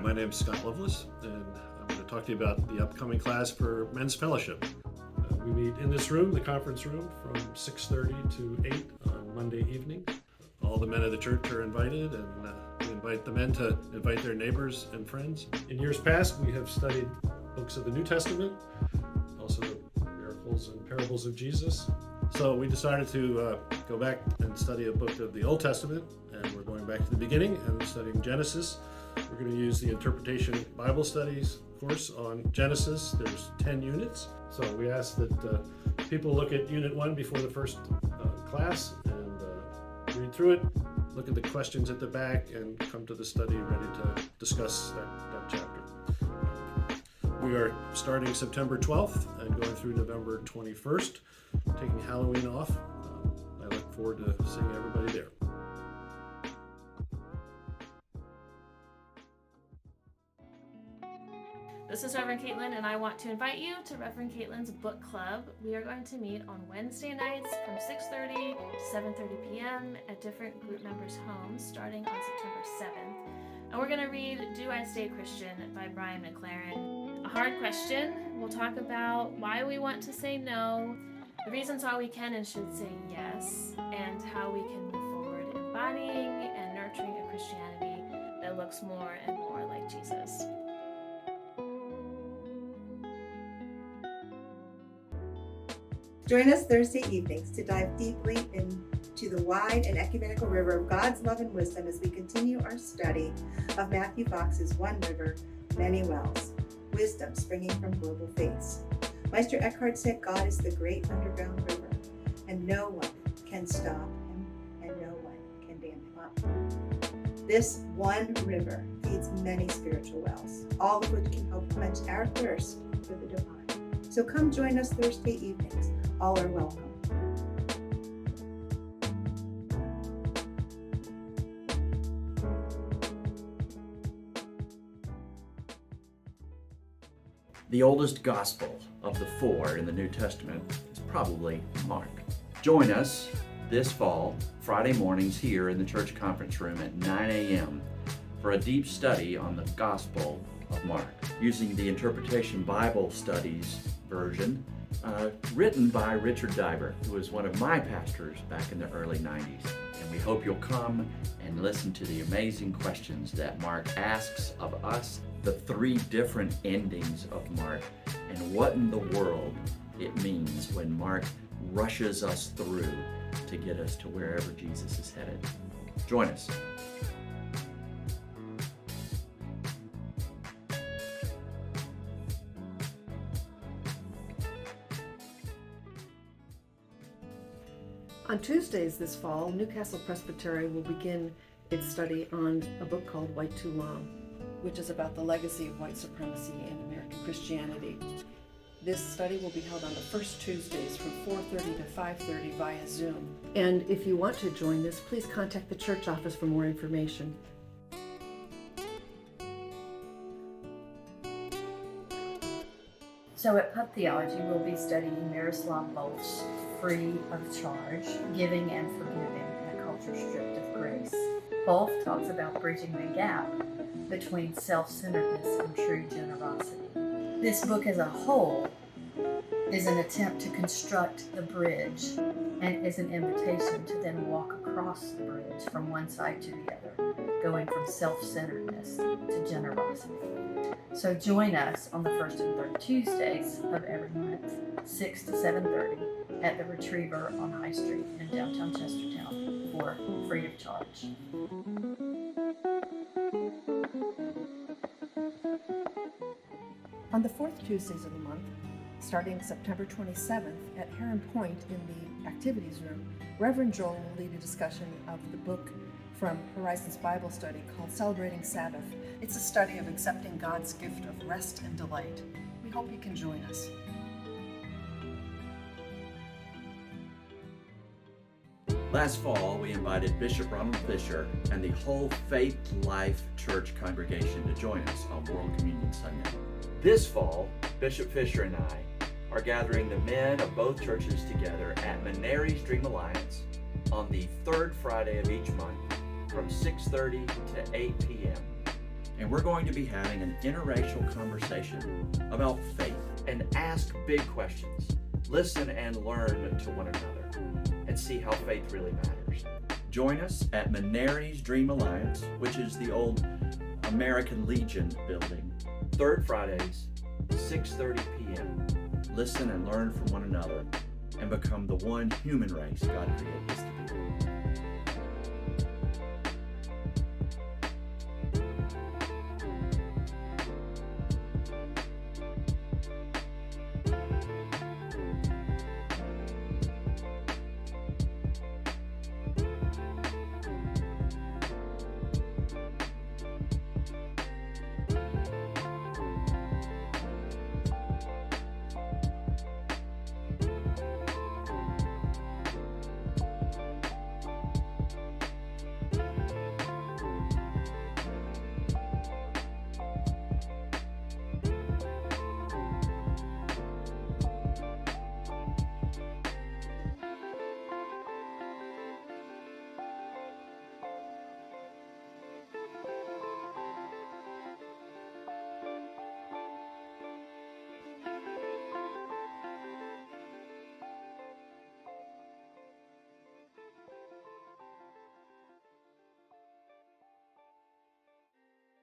my name is Scott Lovelace, and I'm going to talk to you about the upcoming class for Men's Fellowship. We meet in this room, the conference room, from 6:30 to 8 on Monday evening. All the men of the church are invited, and we invite the men to invite their neighbors and friends. In years past, we have studied books of the New Testament, also the miracles and parables of Jesus. So we decided to go back and study a book of the Old Testament, and we're going back to the beginning and studying Genesis. We're going to use the Interpretation Bible Studies course on Genesis. There's 10 units, so we ask that people look at Unit 1 before the first class and read through it, look at the questions at the back, and come to the study ready to discuss that chapter. We are starting September 12th and going through November 21st, taking Halloween off. I look forward to seeing everybody there. This is Reverend Caitlin, and I want to invite you to Reverend Caitlin's book club. We are going to meet on Wednesday nights from 6:30 to 7:30 p.m. at different group members' homes starting on September 7th. And we're going to read Do I Stay Christian by Brian McLaren. A hard question. We'll talk about why we want to say no, the reasons why we can and should say yes, and how we can move forward embodying and nurturing a Christianity that looks more and more like Jesus. Join us Thursday evenings to dive deeply into the wide and ecumenical river of God's love and wisdom as we continue our study of Matthew Fox's One River, Many Wells, Wisdom Springing from Global Faiths. Meister Eckhart said God is the great underground river, and no one can stop him, and no one can dam him up. This one river feeds many spiritual wells, all of which can help quench our thirst for the divine. So come join us Thursday evenings. All are welcome. The oldest gospel of the four in the New Testament is probably Mark. Join us this fall, Friday mornings here in the church conference room at 9 a.m. for a deep study on the Gospel of Mark, using the Interpretation Bible Studies version written by Richard Diver, who was one of my pastors back in the early 90s. And we hope you'll come and listen to the amazing questions that Mark asks of us, the three different endings of Mark, and what in the world it means when Mark rushes us through to get us to wherever Jesus is headed. Join us. On Tuesdays this fall, Newcastle Presbytery will begin its study on a book called White Too Long, which is about the legacy of white supremacy in American Christianity. This study will be held on the first Tuesdays from 4:30 to 5:30 via Zoom. And if you want to join this, please contact the church office for more information. So at Pub Theology, we'll be studying Miroslav Volf's Free of Charge, Giving and Forgiving in a Culture Stripped of Grace. Volf talks about bridging the gap between self-centeredness and true generosity. This book as a whole is an attempt to construct the bridge and is an invitation to then walk across the bridge from one side to the other, going from self-centeredness to generosity. So join us on the first and third Tuesdays of every month, 6 to 7:30 at the Retriever on High Street in downtown Chestertown for Free of Charge. On the fourth Tuesdays of the month, starting September 27th at Heron Point in the Activities Room, Reverend Joel will lead a discussion of the book from Horizons Bible Study called Celebrating Sabbath. It's a study of accepting God's gift of rest and delight. We hope you can join us. Last fall, we invited Bishop Ronald Fisher and the whole Faith Life Church congregation to join us on World Communion Sunday. This fall, Bishop Fisher and I are gathering the men of both churches together at Menary's Dream Alliance on the third Friday of each month from 6:30 to 8 p.m. and we're going to be having an interracial conversation about faith and ask big questions. Listen and learn to one another and see how faith really matters. Join us at Menary's Dream Alliance, which is the old American Legion building, third Fridays, 6:30 p.m. Listen and learn from one another and become the one human race God created us to be.